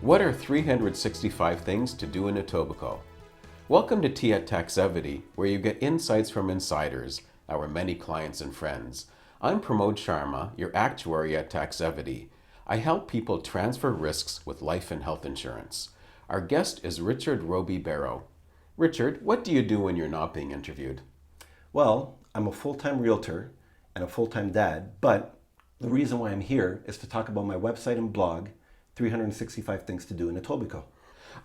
What are 365 things to do in Etobicoke? Welcome to Tea at Taxevity, where you get insights from insiders, our many clients and friends. I'm Pramod Sharma, your actuary at Taxevity. I help people transfer risks with life and health insurance. Our guest is Richard Robibero. Richard, what do you do when you're not being interviewed? Well, I'm a full-time realtor and a full-time dad, but the reason why I'm here is to talk about my website and blog, 365 Things to Do in Etobicoke.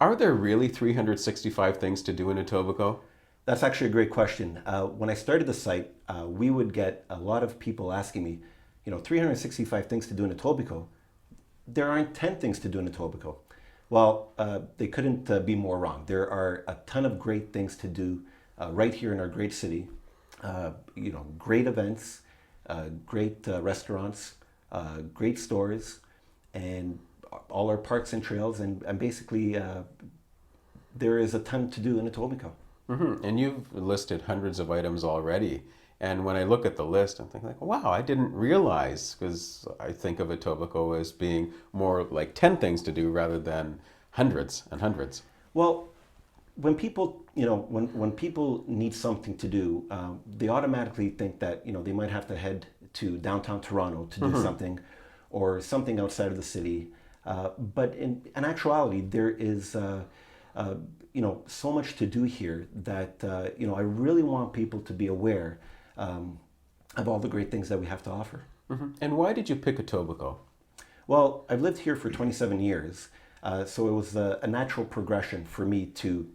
Are there really 365 things to do in Etobicoke? That's actually a great question. When I started the site, we would get a lot of people asking me, 365 things to do in Etobicoke. There aren't 10 things to do in Etobicoke. Well, they couldn't be more wrong. There are a ton of great things to do right here in our great city. Great events, great restaurants, great stores, and all our parks and trails, and basically there is a ton to do in Etobicoke. Mm-hmm. And you've listed hundreds of items already. And when I look at the list, I'm thinking, wow, I didn't realize, because I think of Etobicoke as being more like 10 things to do rather than hundreds and hundreds. Well, when people, when people need something to do, they automatically think that, they might have to head to downtown Toronto to do something, or something outside of the city. But in actuality, there is, so much to do here that, I really want people to be aware of all the great things that we have to offer. Mm-hmm. And why did you pick Etobicoke? Well, I've lived here for 27 years, so it was a natural progression for me to,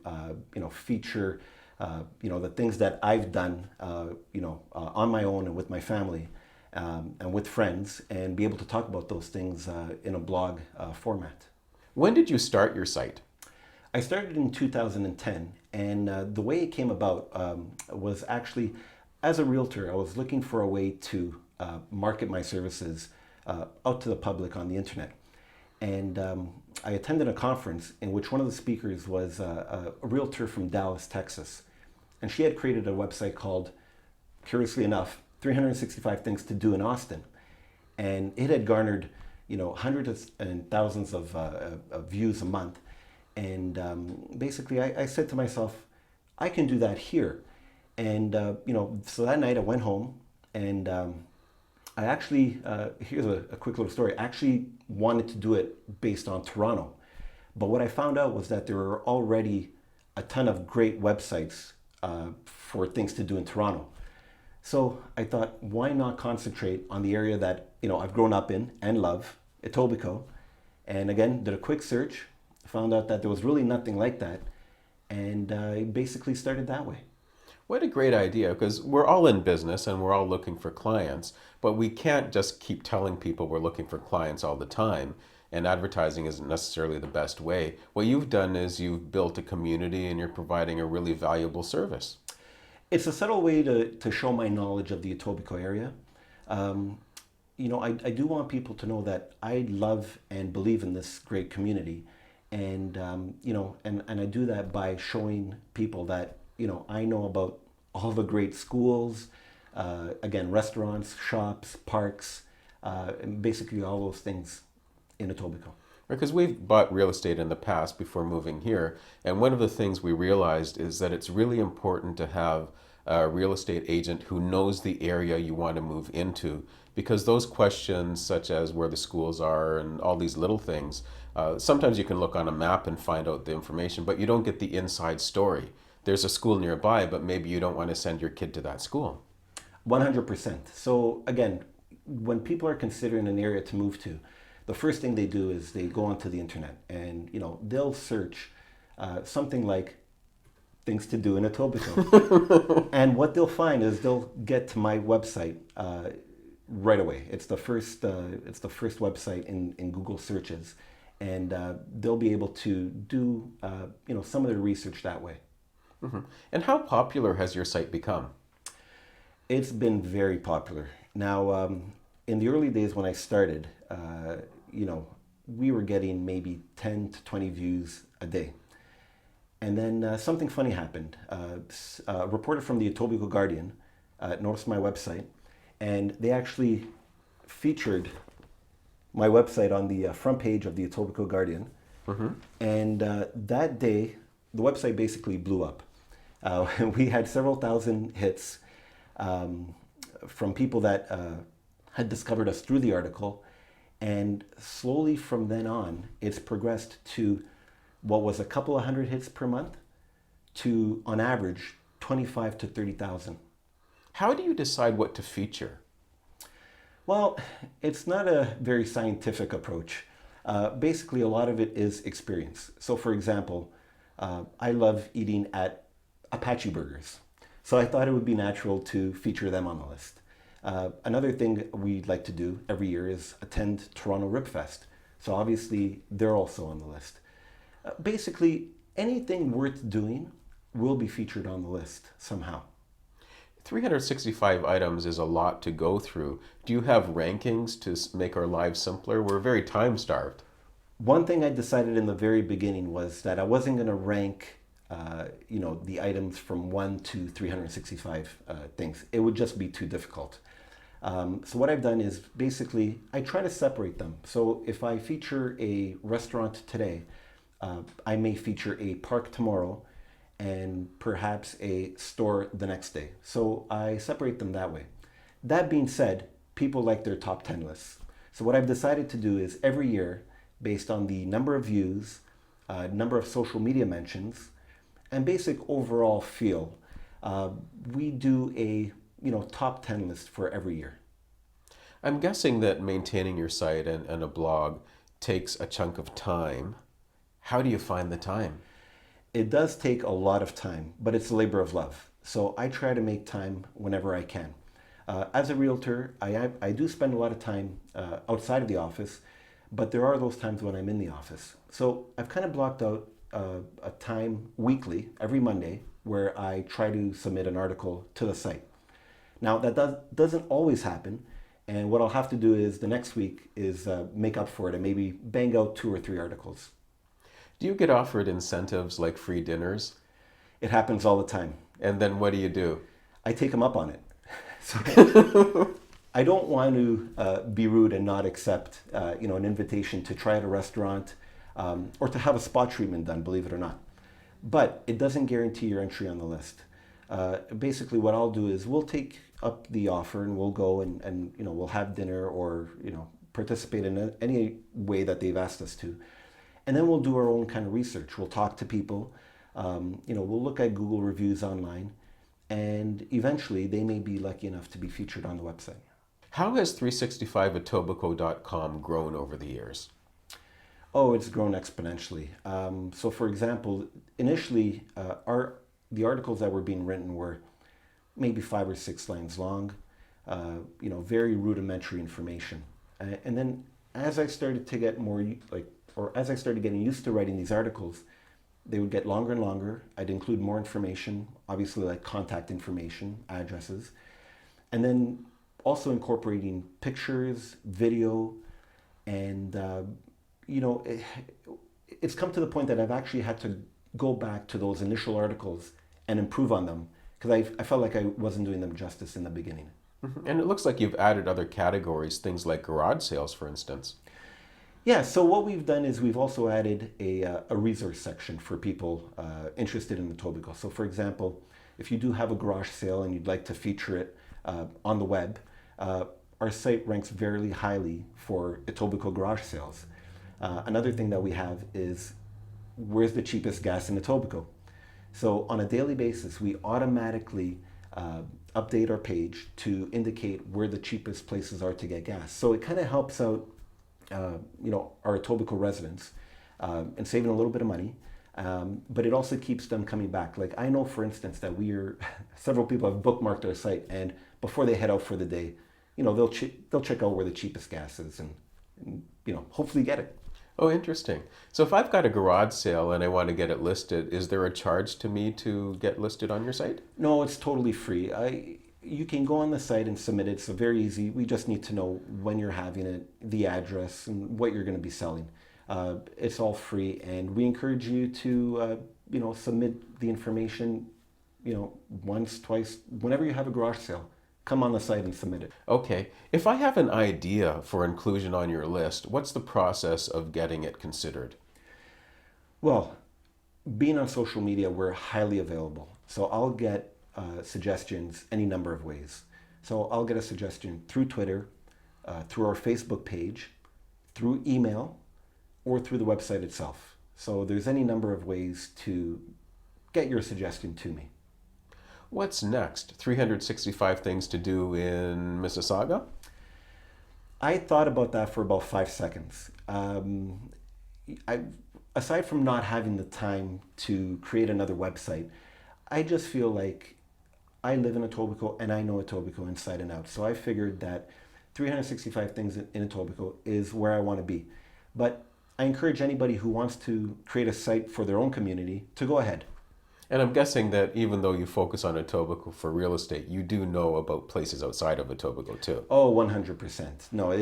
feature, the things that I've done, on my own and with my family. And with friends, and be able to talk about those things in a blog format. When did you start your site? I started in 2010, and the way it came about was actually, as a realtor, I was looking for a way to market my services out to the public on the internet. And I attended a conference in which one of the speakers was a realtor from Dallas, Texas. And she had created a website called, curiously enough, 365 Things to Do in Austin. And it had garnered, hundreds and thousands of views a month. And basically I said to myself, I can do that here. And, so that night I went home, and I actually, here's a quick little story. I actually wanted to do it based on Toronto. But what I found out was that there were already a ton of great websites for things to do in Toronto. So I thought, why not concentrate on the area that, I've grown up in and love, Etobicoke. And again, did a quick search, found out that there was really nothing like that. And I basically started that way. What a great idea, because we're all in business and we're all looking for clients, but we can't just keep telling people we're looking for clients all the time. And advertising isn't necessarily the best way. What you've done is you've built a community and you're providing a really valuable service. It's a subtle way to show my knowledge of the Etobicoke area. I do want people to know that I love and believe in this great community. And, and I do that by showing people that, I know about all the great schools, again, restaurants, shops, parks, and basically all those things in Etobicoke. Because we've bought real estate in the past before moving here, and one of the things we realized is that it's really important to have a real estate agent who knows the area you want to move into, because those questions such as where the schools are and all these little things, sometimes you can look on a map and find out the information, but you don't get the inside story. There's a school nearby, but maybe you don't want to send your kid to that school. 100%. So again, when people are considering an area to move to, the first thing they do is they go onto the internet and, they'll search something like things to do in Etobicoke. And what they'll find is they'll get to my website right away. It's the first website in Google searches, and they'll be able to do some of their research that way. Mm-hmm. And how popular has your site become? It's been very popular. Now, in the early days when I started, we were getting maybe 10 to 20 views a day. And then something funny happened. A reporter from the Etobicoke Guardian noticed my website, and they actually featured my website on the front page of the Etobicoke Guardian. And that day, the website basically blew up. We had several thousand hits from people that had discovered us through the article. And slowly from then on, it's progressed to what was a couple of hundred hits per month to, on average, 25 to 30,000. How do you decide what to feature? Well, it's not a very scientific approach. Basically, a lot of it is experience. So, for example, I love eating at Apache Burgers. So I thought it would be natural to feature them on the list. Another thing we like to do every year is attend Toronto Rib Fest. So obviously, they're also on the list. Basically, anything worth doing will be featured on the list somehow. 365 items is a lot to go through. Do you have rankings to make our lives simpler? We're very time starved. One thing I decided in the very beginning was that I wasn't going to rank, the items from 1 to 365 things. It would just be too difficult. So what I've done is basically I try to separate them. So if I feature a restaurant today, I may feature a park tomorrow and perhaps a store the next day. So I separate them that way. That being said, people like their top 10 lists. So what I've decided to do is every year, based on the number of views, number of social media mentions, and basic overall feel, we do a top 10 list for every year. I'm guessing that maintaining your site and a blog takes a chunk of time. How do you find the time? It does take a lot of time, but it's a labor of love. So I try to make time whenever I can. As a realtor, I do spend a lot of time outside of the office, but there are those times when I'm in the office. So I've kind of blocked out a time weekly, every Monday, where I try to submit an article to the site. Now that doesn't always happen, and what I'll have to do is the next week is make up for it and maybe bang out 2 or 3 articles. Do you get offered incentives like free dinners? It happens all the time. And then what do? I take them up on it. So I don't want to be rude and not accept an invitation to try at a restaurant or to have a spa treatment done, believe it or not. But it doesn't guarantee your entry on the list. Basically, what I'll do is we'll take up the offer and we'll go and we'll have dinner or participate in any way that they've asked us to. And then we'll do our own kind of research. We'll talk to people. We'll look at Google reviews online. And eventually, they may be lucky enough to be featured on the website. How has 365etobicoke.com grown over the years? Oh, it's grown exponentially. So for example, initially, the articles that were being written were maybe 5 or 6 lines long, very rudimentary information. And then as I started to get as I started getting used to writing these articles, they would get longer and longer. I'd include more information, obviously like contact information, addresses, and then also incorporating pictures, video, and it's come to the point that I've actually had to go back to those initial articles and improve on them because I felt like I wasn't doing them justice in the beginning. And it looks like you've added other categories, things like garage sales, for instance. Yeah, so what we've done is we've also added a resource section for people interested in Etobicoke. So for example, if you do have a garage sale and you'd like to feature it on the web, our site ranks very highly for Etobicoke garage sales. Another thing that we have is where's the cheapest gas in Etobicoke? So on a daily basis, we automatically update our page to indicate where the cheapest places are to get gas. So it kind of helps out our Etobicoke residents and saving a little bit of money, but it also keeps them coming back. Like I know, for instance, that several people have bookmarked our site, and before they head out for the day, they'll check out where the cheapest gas is and hopefully get it. Oh, interesting. So if I've got a garage sale and I want to get it listed, is there a charge to me to get listed on your site? No, it's totally free. You can go on the site and submit it. It's very easy. We just need to know when you're having it, the address, and what you're going to be selling. It's all free, and we encourage you to submit the information once, twice, whenever you have a garage sale. Come on the site and submit it. Okay. If I have an idea for inclusion on your list, what's the process of getting it considered? Well, being on social media, we're highly available. So I'll get suggestions any number of ways. So I'll get a suggestion through Twitter, through our Facebook page, through email, or through the website itself. So there's any number of ways to get your suggestion to me. What's next? 365 things to do in Mississauga? I thought about that for about 5 seconds. Aside from not having the time to create another website, I just feel like I live in Etobicoke and I know Etobicoke inside and out. So I figured that 365 things in Etobicoke is where I want to be. But I encourage anybody who wants to create a site for their own community to go ahead. And I'm guessing that even though you focus on Etobicoke for real estate, you do know about places outside of Etobicoke too. Oh, 100%. No,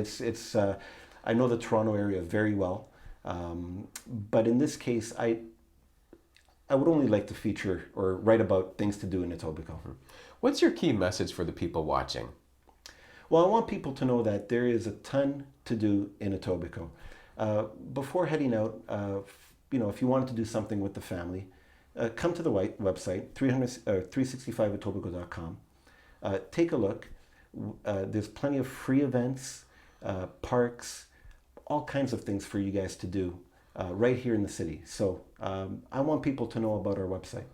I know the Toronto area very well. But in this case, I would only like to feature or write about things to do in Etobicoke. What's your key message for the people watching? Well, I want people to know that there is a ton to do in Etobicoke. Before heading out, if you wanted to do something with the family, come to the website, 365etobicoke.com. Take a look. There's plenty of free events, parks, all kinds of things for you guys to do right here in the city. So I want people to know about our website.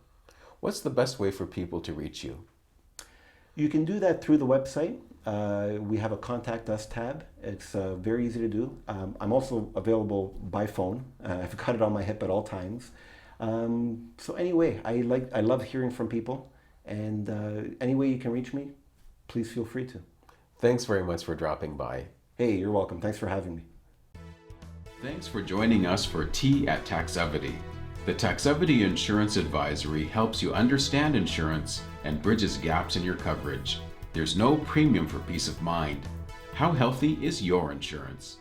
What's the best way for people to reach you? You can do that through the website. We have a Contact Us tab. It's very easy to do. I'm also available by phone. I've got it on my hip at all times. So anyway, I love hearing from people, and any way you can reach me, please feel free to. Thanks very much for dropping by. Hey, you're welcome. Thanks for having me. Thanks for joining us for Tea at Taxevity. The Taxevity Insurance Advisory helps you understand insurance and bridges gaps in your coverage. There's no premium for peace of mind. How healthy is your insurance?